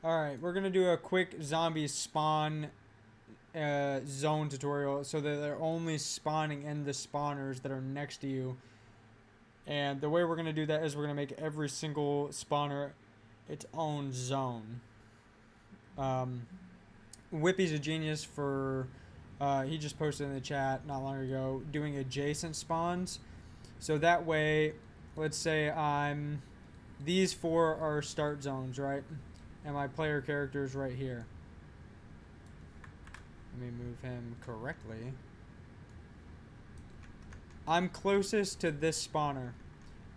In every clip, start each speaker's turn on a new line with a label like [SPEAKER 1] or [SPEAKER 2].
[SPEAKER 1] Alright, we're gonna do a quick zombie spawn zone tutorial so that they're only spawning in the spawners that are next to you. And the way we're gonna do that is we're gonna make every single spawner its own zone. Um, Whippy's a genius for, he just posted in the chat not long ago, doing adjacent spawns. So that way, let's say these four are start zones, right? And my player character is right here. Let me move him correctly. I'm closest to this spawner,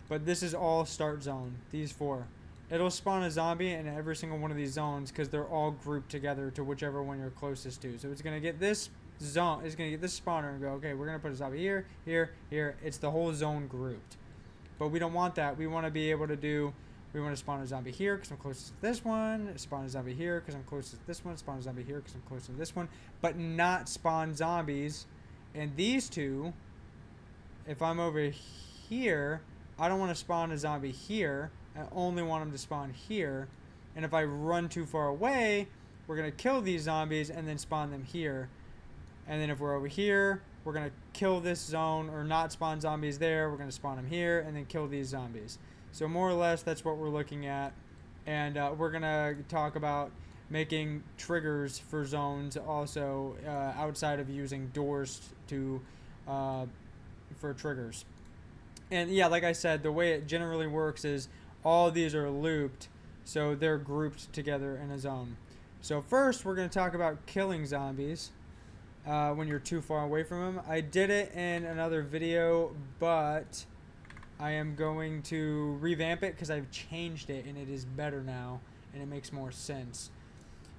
[SPEAKER 1] but this is all start zone, these four. It'll spawn a zombie in every single one of these zones because they're all grouped together to whichever one you're closest to. So it's going to get this zone, it's going to get this spawner and go, okay, we're going to put a zombie here, here, here. It's the whole zone grouped. But we don't want that. We want to be able to do, we want to spawn a zombie here because I'm closest to this one, spawn a zombie here because I'm closest to this one, spawn a zombie here because I'm closest to this one, but not spawn zombies. And these two, if I'm over here, I don't want to spawn a zombie here. I only want them to spawn here. And if I run too far away, we're going to kill these zombies and then spawn them here. And then if we're over here, we're going to kill this zone or not spawn zombies there. We're going to spawn them here and then kill these zombies. So more or less, that's what we're looking at. And we're going to talk about making triggers for zones also outside of using doors to for triggers. And yeah, like I said, the way it generally works is all of these are looped, so they're grouped together in a zone. So first, we're going to talk about killing zombies when you're too far away from them. I did it in another video, but I am going to revamp it because I've changed it and it is better now and it makes more sense.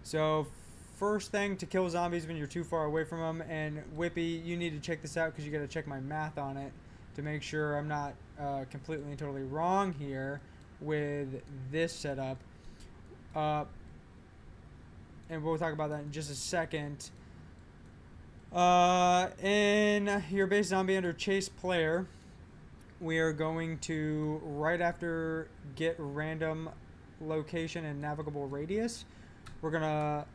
[SPEAKER 1] So first thing to kill zombies when you're too far away from them, and Whippy, you need to check this out because you got to check my math on it to make sure I'm not completely and totally wrong here with this setup. And we'll talk about that in just a second. In your base zombie under chase player, we are going to, right after get random location and navigable radius, we're going to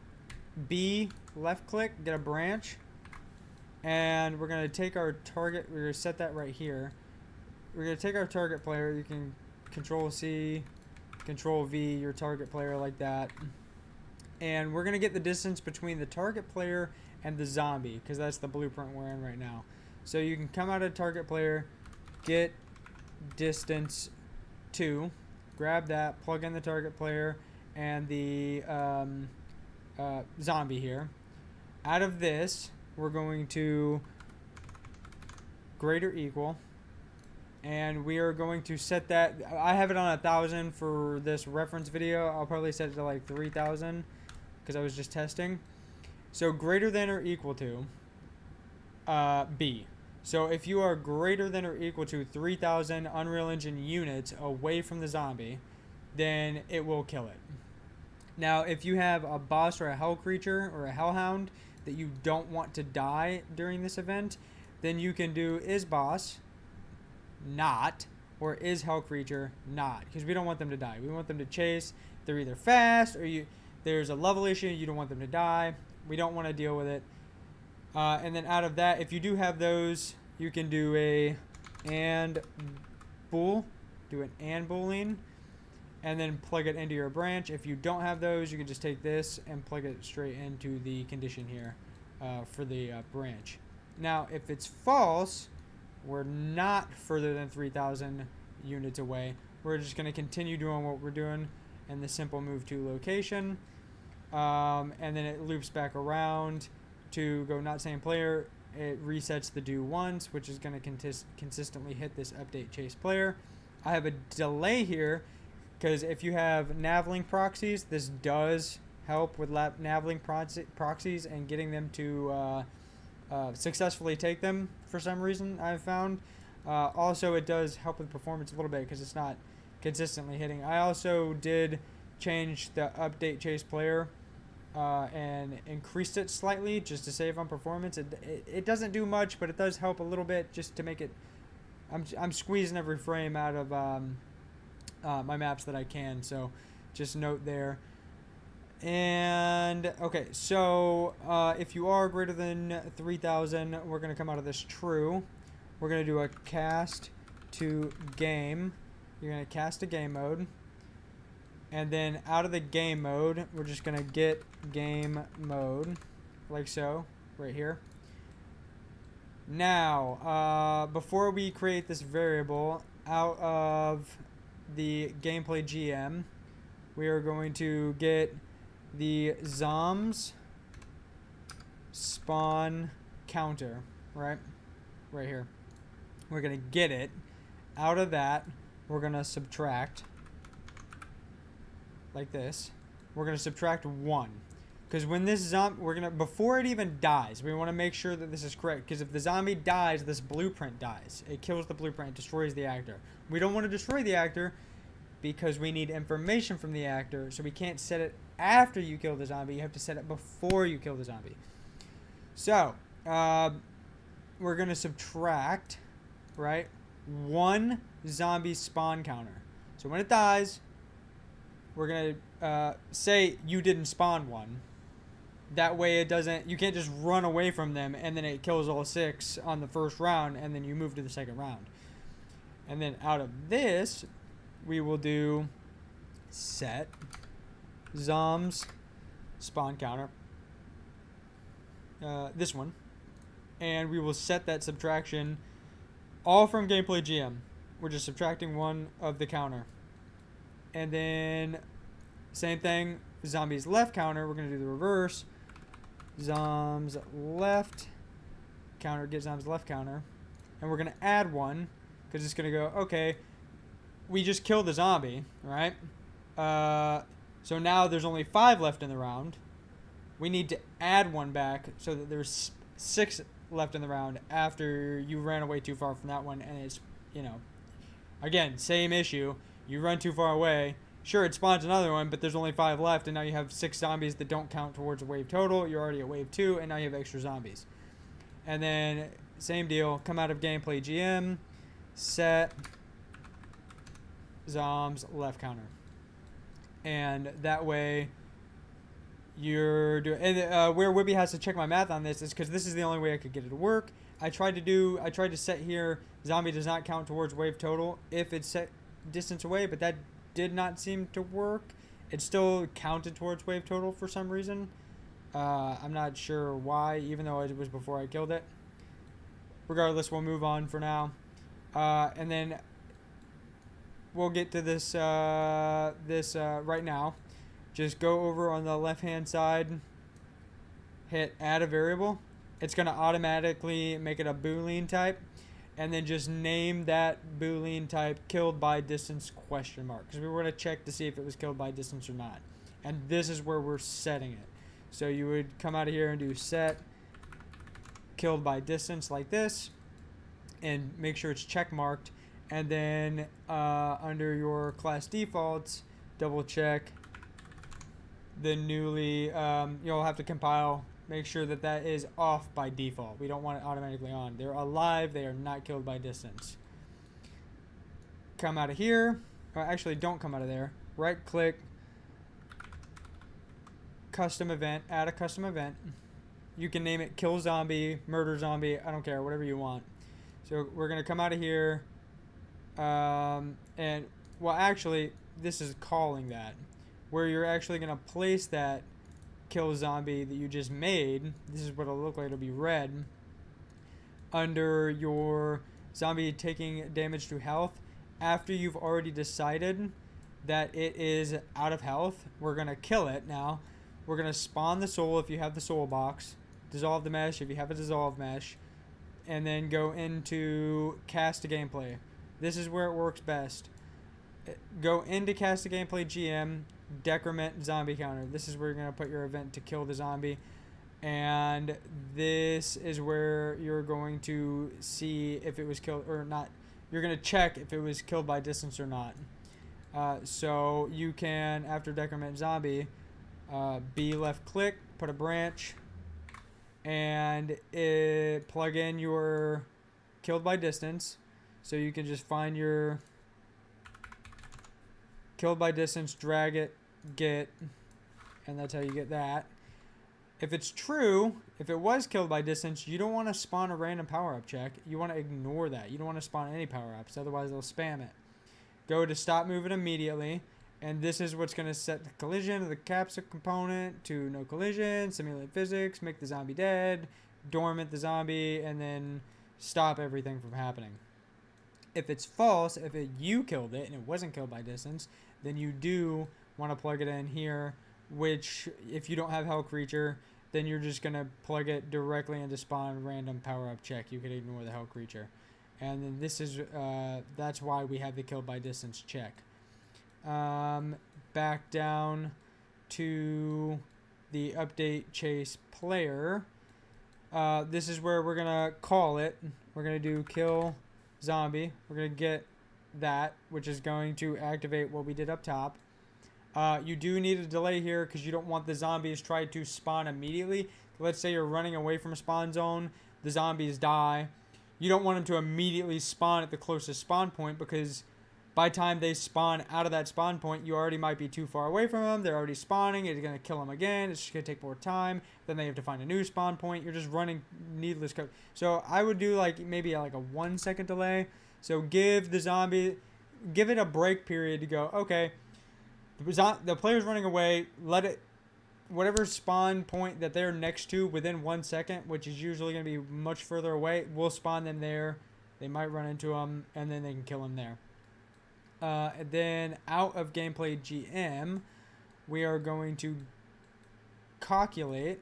[SPEAKER 1] B, left click, get a branch, and we're going to take our target, we're going to set that right here. We're going to take our target player, you can control C, control V, your target player like that. And we're going to get the distance between the target player and the zombie, because that's the blueprint we're in right now. So you can come out of target player, get distance 2, grab that, plug in the target player and the zombie here. Out of this, we're going to greater equal, and we are going to set that. I have it on 1,000 for this reference video. I'll probably set it to like 3,000 because I was just testing. So greater than or equal to B. So if you are greater than or equal to 3,000 Unreal Engine units away from the zombie, then it will kill it. Now, if you have a boss or a hell creature or a hellhound that you don't want to die during this event, then you can do is boss not or is hell creature not, because we don't want them to die. We want them to chase. They're either fast or there's a level issue, you don't want them to die. We don't want to deal with it. And then out of that, if you do have those, you can do a and bool, do an and boolean, and then plug it into your branch. If you don't have those, you can just take this and plug it straight into the condition here for the branch. Now, if it's false, we're not further than 3,000 units away. We're just going to continue doing what we're doing in the simple move to location. And then it loops back around to go not same player. It resets the do once, which is going to consistently hit this update chase player. I have a delay here because if you have navlink proxies, this does help with navlink proxies and getting them to successfully take them for some reason, I've found. Also, it does help with performance a little bit because it's not consistently hitting. I also did change the update chase player and increased it slightly just to save on performance. It doesn't do much, but it does help a little bit just to make it. I'm squeezing every frame out of my maps that I can, so just note there. And okay, so if you are greater than 3,000, we're gonna come out of this true. We're gonna do a cast to game. You're gonna cast to game mode, and then out of the game mode, we're just gonna get game mode, like so, right here. Now, before we create this variable out of the gameplay GM, we are going to get the zombs spawn counter, right here. We're gonna get it. Out of that, we're gonna subtract like this. We're gonna subtract 1, because when this zombie, before it even dies, we want to make sure that this is correct, because if the zombie dies, this blueprint dies. It kills the blueprint, destroys the actor. We don't want to destroy the actor because we need information from the actor, so we can't set it after you kill the zombie. You have to set it before you kill the zombie. So we're gonna subtract, right, 1 zombie spawn counter. So when it dies, we're gonna say you didn't spawn 1. That way it doesn't, you can't just run away from them and then it kills all 6 on the first round and then you move to the second round. And then out of this, we will do set zombs spawn counter, this one, and we will set that subtraction all from gameplay GM. We're just subtracting 1 of the counter, and then same thing, zombies left counter, we're going to do the reverse. Zombs left counter, get zombs left counter, and we're going to add 1 because it's going to go, okay, we just killed the zombie, right? So now there's only 5 left in the round. We need to add 1 back so that there's 6 left in the round after you ran away too far from that one. And it's, again, same issue. You run too far away. Sure, it spawns another one, but there's only 5 left, and now you have 6 zombies that don't count towards a wave total. You're already at wave 2, and now you have extra zombies. And then, same deal. Come out of gameplay GM. Set zombs left counter, and that way you're doing. And where Wibby has to check my math on this is because this is the only way I could get it to work. I tried to set here zombie does not count towards wave total if it's set distance away, but that did not seem to work. It still counted towards wave total for some reason. I'm not sure why, even though it was before I killed it. Regardless, we'll move on for now. And then we'll get to this right now. Just go over on the left hand side, hit add a variable. It's going to automatically make it a Boolean type, and then just name that Boolean type killed by distance question mark, because we were going to check to see if it was killed by distance or not. And this is where we're setting it. So you would come out of here and do set killed by distance like this, and make sure it's check marked. And then under your class defaults, double check the newly, you'll have to compile, make sure that that is off by default. We don't want it automatically on. They're alive, they are not killed by distance. Come out of here, or actually don't come out of there. Right click, custom event, add a custom event. You can name it kill zombie, murder zombie, I don't care, whatever you want. So we're gonna come out of here, and well, actually, this is calling that, where you're actually gonna place that kill zombie that you just made. This is what it'll look like. It'll be red under your zombie taking damage to health. After you've already decided that it is out of health, we're gonna kill it. Now we're gonna spawn the soul if you have the soul box, dissolve the mesh if you have a dissolve mesh, and then go into cast to gameplay. This is where it works best. Go into cast to gameplay GM, decrement zombie counter. This is where you're going to put your event to kill the zombie. And this is where you're going to see if it was killed or not. You're going to check if it was killed by distance or not. So you can, after decrement zombie, B left click, put a branch, and plug in your killed by distance. So you can just find your killed by distance, drag it, get, and that's how you get that. If it's true, if it was killed by distance, you don't want to spawn a random power-up check. You want to ignore that. You don't want to spawn any power-ups, otherwise they'll spam it. Go to stop moving immediately, and this is what's going to set the collision of the capsule component to no collision, simulate physics, make the zombie dead, dormant the zombie, and then stop everything from happening. If it's false, if you killed it and it wasn't killed by distance, then you do want to plug it in here, which if you don't have Hell Creature, then you're just going to plug it directly into spawn random power-up check. You can ignore the Hell Creature. And then this is, that's why we have the kill by distance check. Back down to the update chase player. This is where we're going to call it. We're going to do kill zombie. We're going to get that, which is going to activate what we did up top. You do need a delay here because you don't want the zombies try to spawn immediately. Let's say you're running away from a spawn zone, the zombies die. You don't want them to immediately spawn at the closest spawn point, because by the time they spawn out of that spawn point, you already might be too far away from them. They're already spawning. It's going to kill them again. It's just going to take more time. Then they have to find a new spawn point. You're just running needless code. So I would do like maybe like a 1 second delay. So give the zombie, give it a break period to go, okay, the player's running away, let it, whatever spawn point that they're next to within 1 second, which is usually going to be much further away, we'll spawn them there. They might run into them, and then they can kill them there. And then out of gameplay GM, we are going to calculate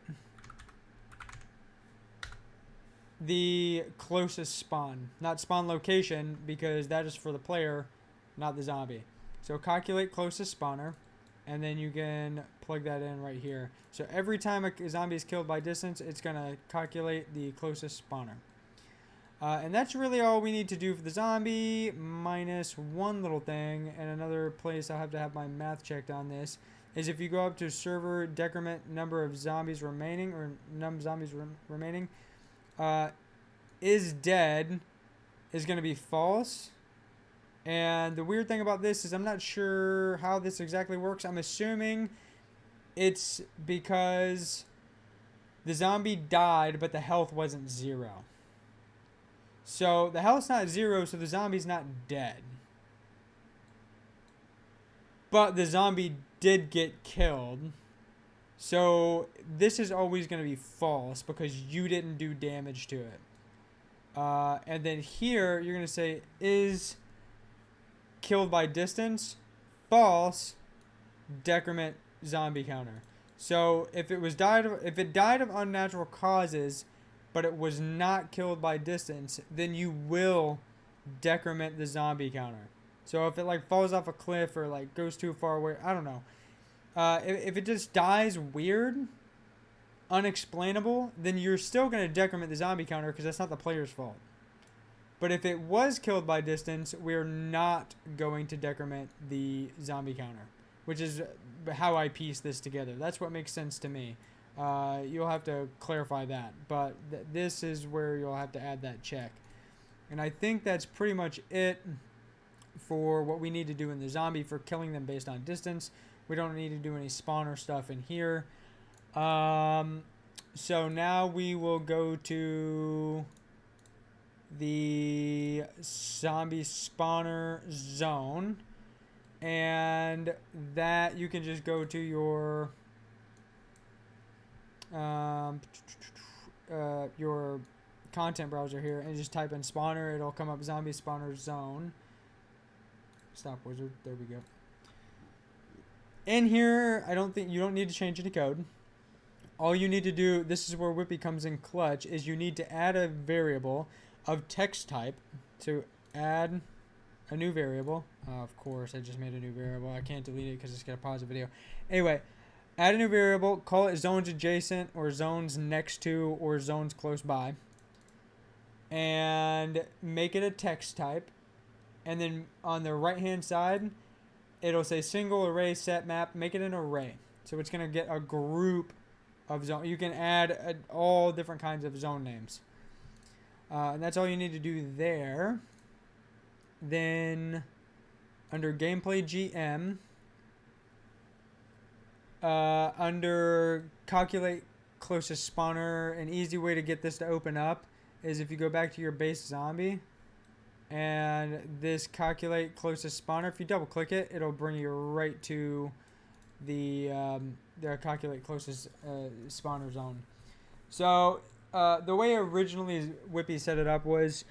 [SPEAKER 1] the closest spawn. Not spawn location, because that is for the player, not the zombie. So calculate closest spawner, and then you can plug that in right here. So every time a zombie is killed by distance, it's going to calculate the closest spawner. And that's really all we need to do for the zombie, minus one little thing. And another place I'll have to have my math checked on this is if you go up to server decrement number of zombies remaining, or zombies remaining, is dead is going to be false. And the weird thing about this is I'm not sure how this exactly works. I'm assuming it's because the zombie died, but the health wasn't 0. So the health's not 0, so the zombie's not dead. But the zombie did get killed. So this is always going to be false because you didn't do damage to it. And then here you're going to say is killed by distance, false, decrement zombie counter. So if it died of unnatural causes, but it was not killed by distance, then you will decrement the zombie counter. So if it like falls off a cliff or like goes too far away, I don't know. If it just dies weird, unexplainable, then you're still going to decrement the zombie counter because that's not the player's fault. But if it was killed by distance, we're not going to decrement the zombie counter, which is how I piece this together. That's what makes sense to me. You'll have to clarify that, but this is where you'll have to add that check. And I think that's pretty much it for what we need to do in the zombie for killing them based on distance. We don't need to do any spawner stuff in here. So now we will go to the zombie spawner zone, and that you can just go to your content browser here and just type in spawner. It'll come up zombie spawner zone. Stop wizard. There we go. In here, you don't need to change any code. All you need to do, this is where Whippy comes in clutch, is you need to add a variable of text type. So add a new variable. Of course, I just made a new variable. I can't delete it because it's going to pause the video. Anyway, add a new variable. Call it zones adjacent or zones next to or zones close by. And make it a text type. And then on the right-hand side, it'll say single array set map. Make it an array. So it's going to get a group of zone. You can add all different kinds of zone names. And that's all you need to do there. Then under gameplay GM, under calculate closest spawner, an easy way to get this to open up is if you go back to your base zombie and this calculate closest spawner, if you double click it, it'll bring you right to the calculate closest spawner zone. So the way originally Whippy set it up was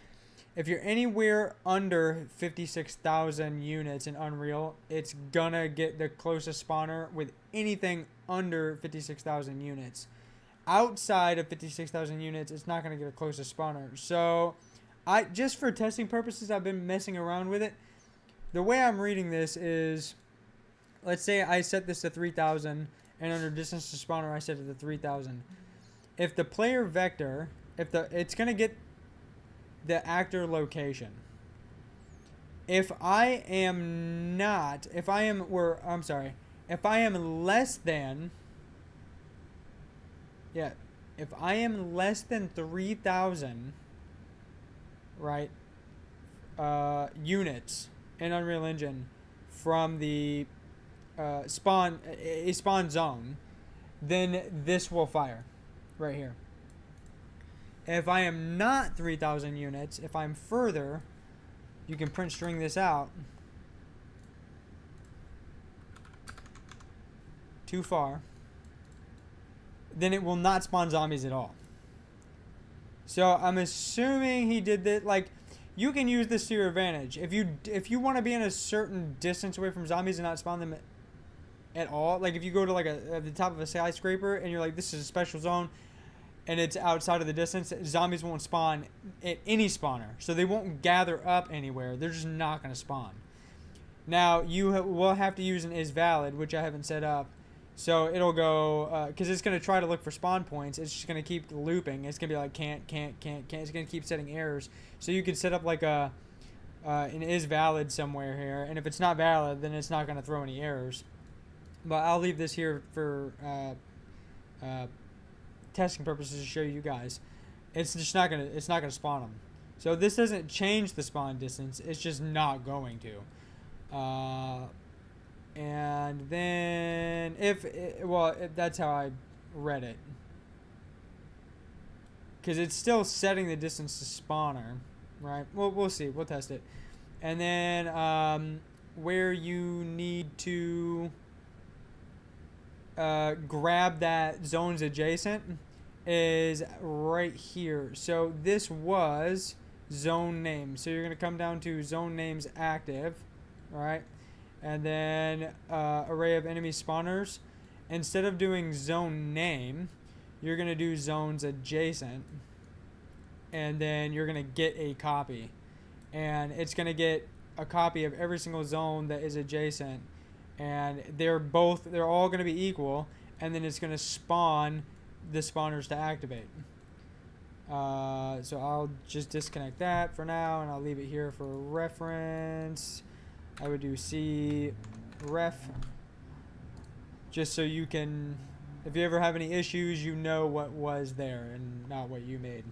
[SPEAKER 1] if you're anywhere under 56,000 units in Unreal, it's gonna get the closest spawner with anything under 56,000 units. Outside of 56,000 units, it's not gonna get a closest spawner. So I just for testing purposes, I've been messing around with it. The way I'm reading this is, let's say I set this to 3,000, and under distance to spawner, I set it to 3,000. If the player vector, it's gonna get the actor location. If I am less than, if I am less than 3,000, right, units in Unreal Engine from the spawn zone, then this will fire right here. If I am not 3,000 units, if I'm further, you can print string this out. Too far. Then it will not spawn zombies at all. So I'm assuming he did that. Like, you can use this to your advantage. If you want to be in a certain distance away from zombies and not spawn them at all, like if you go to like at the top of a skyscraper and you're like, this is a special zone, and it's outside of the distance, zombies won't spawn at any spawner. So they won't gather up anywhere. They're just not going to spawn. Now, you will have to use an isValid, which I haven't set up. So it'll go, because it's going to try to look for spawn points. It's just going to keep looping. It's going to be like can't. It's going to keep setting errors. So you could set up like an isValid somewhere here. And if it's not valid, then it's not going to throw any errors. But I'll leave this here for testing purposes to show you guys. It's not gonna spawn them. So this doesn't change the spawn distance. It's just not going to. And then that's how I read it. Because it's still setting the distance to spawner, right? Well, we'll see. We'll test it. And then where you need to grab that zones adjacent is right here. So this was zone name. So you're going to come down to zone names active, right? And then array of enemy spawners. Instead of doing zone name, you're going to do zones adjacent. And then you're going to get a copy. And it's going to get a copy of every single zone that is adjacent. And they're all going to be equal. And then it's going to spawn the spawners to activate. So I'll just disconnect that for now, and I'll leave it here for reference. I would do C ref, just so you can, if you ever have any issues, you know what was there and not what you made.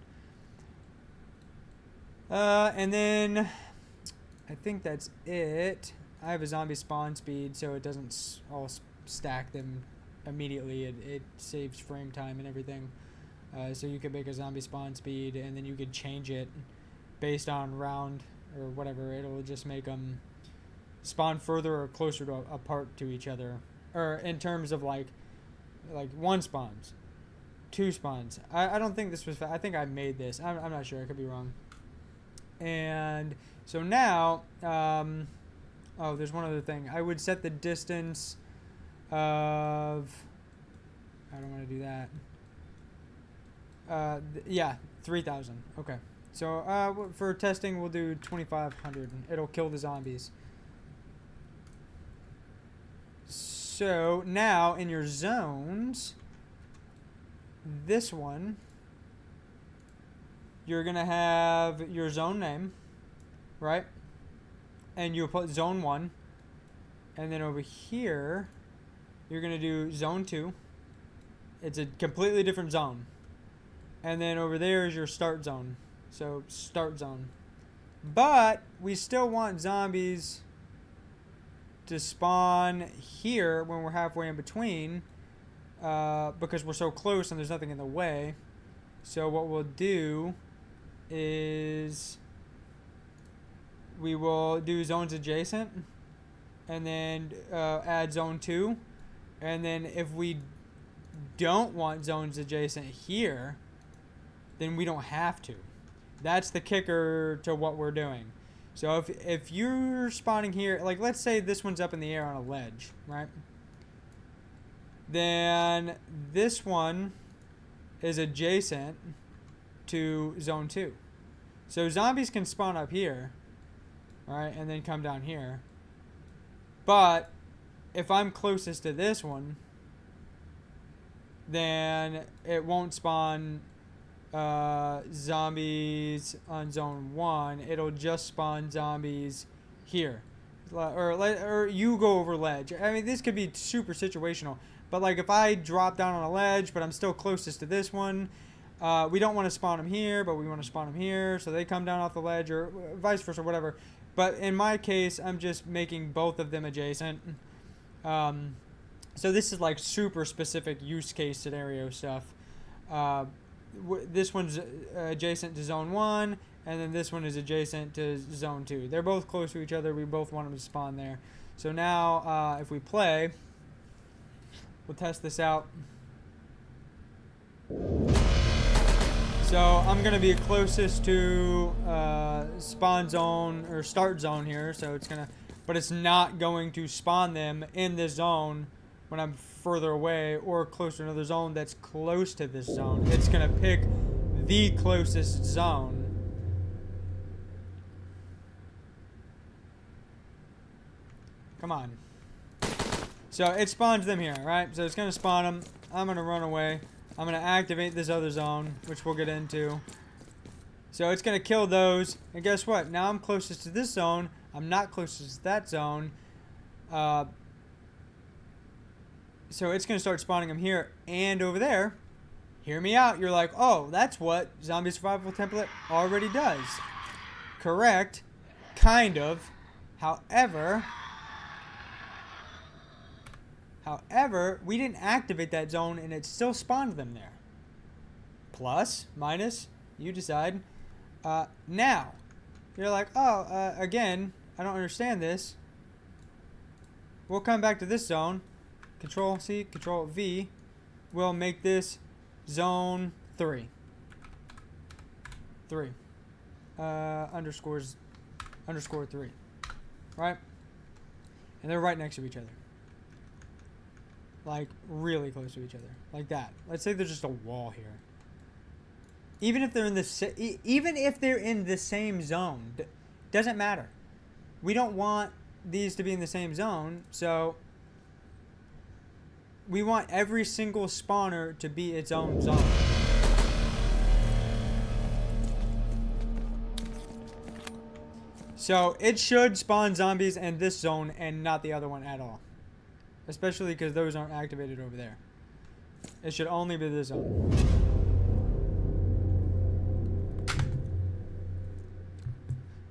[SPEAKER 1] And then I think that's it. I have a zombie spawn speed, so it doesn't all stack them immediately. It saves frame time and everything. So you could make a zombie spawn speed, and then you could change it based on round or whatever. It'll just make them spawn further or closer to apart to each other, or in terms of like 1 spawns, 2 spawns. I don't think this was. I think I made this. I'm not sure. I could be wrong. And so now, oh, there's one other thing. I would set the distance of. I don't want to do that. Yeah, 3,000. Okay. So for testing, we'll do 2,500. It'll kill the zombies. So now in your zones, this one, you're going to have your zone name, right? And you'll put zone 1. And then over here, you're going to do zone 2. It's a completely different zone. And then over there is your start zone. So start zone. But we still want zombies to spawn here when we're halfway in between. because we're so close and there's nothing in the way. So what we'll do is we will do zones adjacent and then add zone 2. And then if we don't want zones adjacent here, then we don't have to. That's the kicker to what we're doing. So if you're spawning here, like let's say this one's up in the air on a ledge, right? Then this one is adjacent to zone 2. So zombies can spawn up here, right, and then come down here. But if I'm closest to this one, then it won't spawn zombies on zone 1. It'll just spawn zombies here. Or you go over ledge. I mean, this could be super situational. But like if I drop down on a ledge, but I'm still closest to this one, we don't want to spawn them here, but we want to spawn them here. So they come down off the ledge or vice versa, whatever. But in my case, I'm just making both of them adjacent. So this is like super specific use case scenario stuff. This one's adjacent to zone 1, and then this one is adjacent to zone 2. They're both close to each other. We both want them to spawn there. So now if we play, we'll test this out. So I'm going to be closest to spawn zone or start zone here. So it's going to, but it's not going to spawn them in this zone when I'm further away or close to another zone that's close to this zone. It's going to pick the closest zone. Come on. So it spawns them here, right? So it's going to spawn them. I'm going to run away. I'm going to activate this other zone, which we'll get into. So it's going to kill those. And guess what? Now I'm closest to this zone. I'm not closest to that zone. So it's going to start spawning them here and over there. Hear me out. You're like, oh, that's what Zombie Survival Template already does. Correct. Kind of. However, we didn't activate that zone and it still spawned them there. Plus, minus, you decide. Now, you're like, oh, again, I don't understand this. We'll come back to this zone. Control C, Control V. We'll make this zone 3. 3. Underscore 3. Right? And they're right next to each other. Like, really close to each other. Like that. Let's say there's just a wall here. Even if they're in the same zone, doesn't matter. We don't want these to be in the same zone, so we want every single spawner to be its own zone. So it should spawn zombies in this zone and not the other one at all. Especially because those aren't activated over there. It should only be this zone.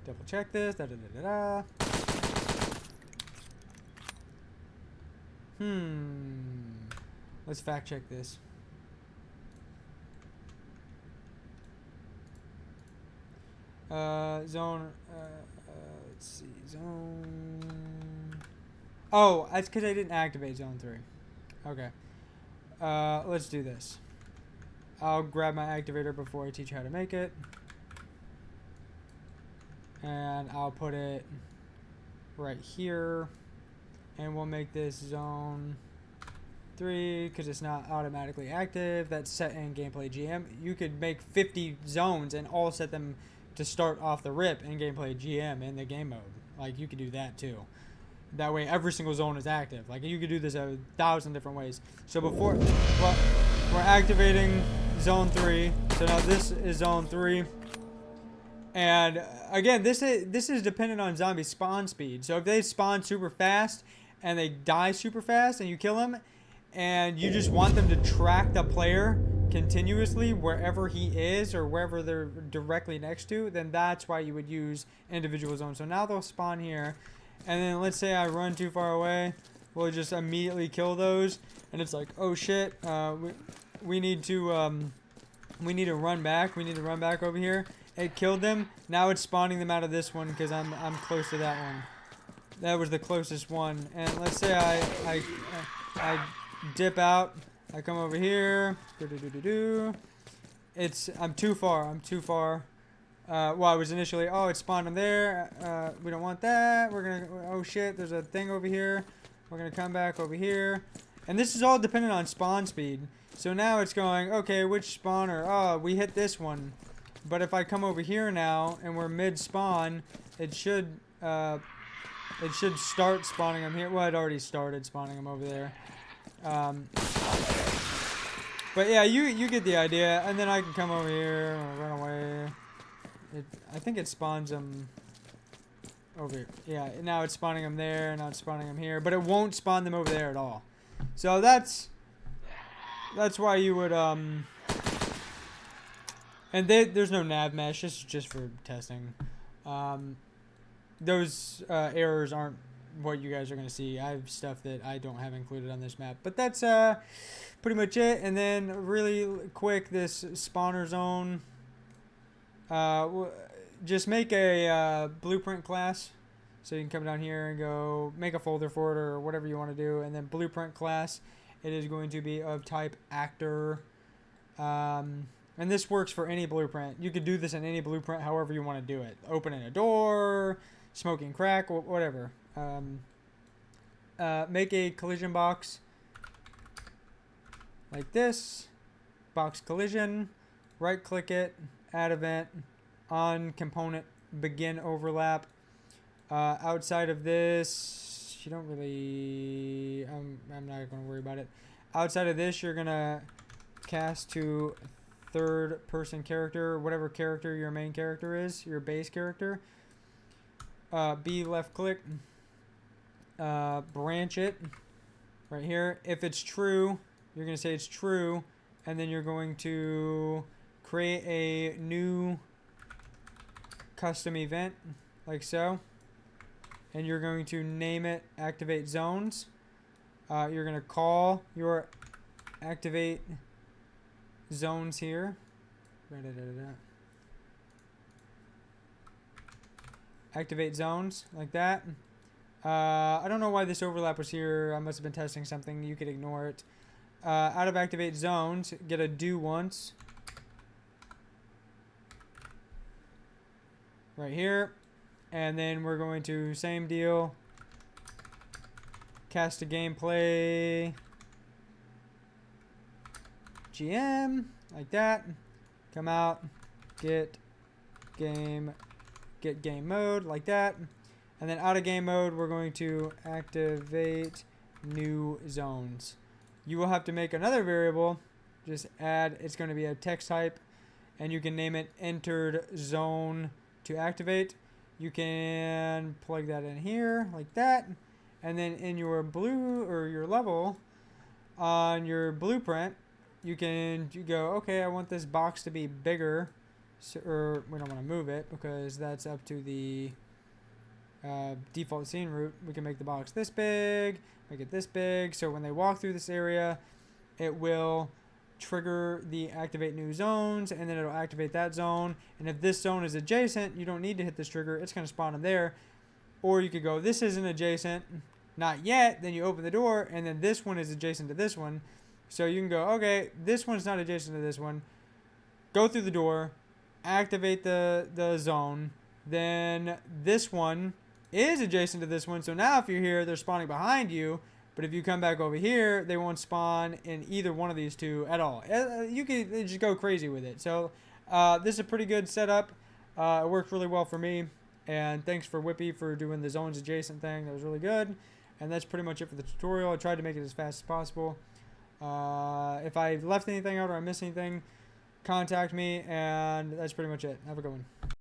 [SPEAKER 1] Double check this. Da, da, da, da, da. Let's fact check this. Zone. Let's see. Zone. Oh, that's because I didn't activate zone 3. Okay. Let's do this. I'll grab my activator before I teach you how to make it. And I'll put it right here. And we'll make this zone 3 because it's not automatically active. That's set in Gameplay GM. You could make 50 zones and all set them to start off the rip in Gameplay GM in the game mode. Like, you could do that too. That way every single zone is active. Like, you could do this 1,000 different ways. So before, well, we're activating zone 3. So now this is zone 3. And again, this is dependent on zombie spawn speed. So if they spawn super fast and they die super fast and you kill them and you just want them to track the player continuously wherever he is or wherever they're directly next to, then that's why you would use individual zones. So now they'll spawn here. And then let's say I run too far away. will just immediately kill those, and it's like, oh shit, we need to run back. We need to run back over here. It killed them. Now it's spawning them out of this one because I'm close to that one. That was the closest one. And let's say I dip out. I come over here. I'm too far. I'm too far. Well, I was initially, oh, it spawned them there. We don't want that. We're gonna, oh shit, there's a thing over here. We're gonna come back over here. And this is all dependent on spawn speed. So now it's going, okay, which spawner? Oh, we hit this one. But if I come over here now and we're mid-spawn, it should start spawning them here. Well, it already started spawning them over there. But yeah, you get the idea. And then I can come over here and run away. I think it spawns them over here. Yeah, now it's spawning them there. Now it's spawning them here. But it won't spawn them over there at all. So that's why you would and there's no nav mesh. This is just for testing. Those errors aren't what you guys are going to see. I have stuff that I don't have included on this map. But that's pretty much it. And then really quick, this spawner zone. Just make a blueprint class. So you can come down here and go make a folder for it or whatever you want to do. And then blueprint class. It is going to be of type actor. And this works for any blueprint. You could do this in any blueprint however you want to do it. Opening a door, smoking crack, whatever. Make a collision box like this. Box collision. Right click it. Add event. On component. Begin overlap. Outside of this, you don't really... I'm not going to worry about it. Outside of this, you're going to cast to third person character, whatever character your main character is, your base character. B left click, branch it right here. If it's true, you're going to say it's true, and then you're going to create a new custom event like so, and you're going to name it activate zones. You're going to call your activate zones here. Activate zones like that. I don't know why this overlap was here. I must have been testing something. You could ignore it. Out of activate zones, get a do once right here, and then we're going to same deal. Cast a gameplay. GM like that. Come out. Get game mode like that. And then out of game mode, we're going to activate new zones. You will have to make another variable. Just add, it's going to be a text type, and you can name it entered zone to activate. You can plug that in here like that. And then in your blue or your level on your blueprint, you go, okay, I want this box to be bigger. So, or we don't want to move it because that's up to the default scene route. We can make the box this big, make it this big. So when they walk through this area, it will trigger the activate new zones, and then it'll activate that zone. And if this zone is adjacent, you don't need to hit this trigger. It's going to spawn them there. Or you could go, this isn't adjacent, not yet. Then you open the door, and then this one is adjacent to this one. So you can go, okay, this one's not adjacent to this one. Go through the door, activate the zone. Then this one is adjacent to this one. So now if you're here, they're spawning behind you. But if you come back over here, they won't spawn in either one of these two at all. You can just go crazy with it. So this is a pretty good setup. It worked really well for me. And thanks for Whippy for doing the zones adjacent thing. That was really good. And that's pretty much it for the tutorial. I tried to make it as fast as possible. If I left anything out or I missed anything, contact me. And that's pretty much it. Have a good one.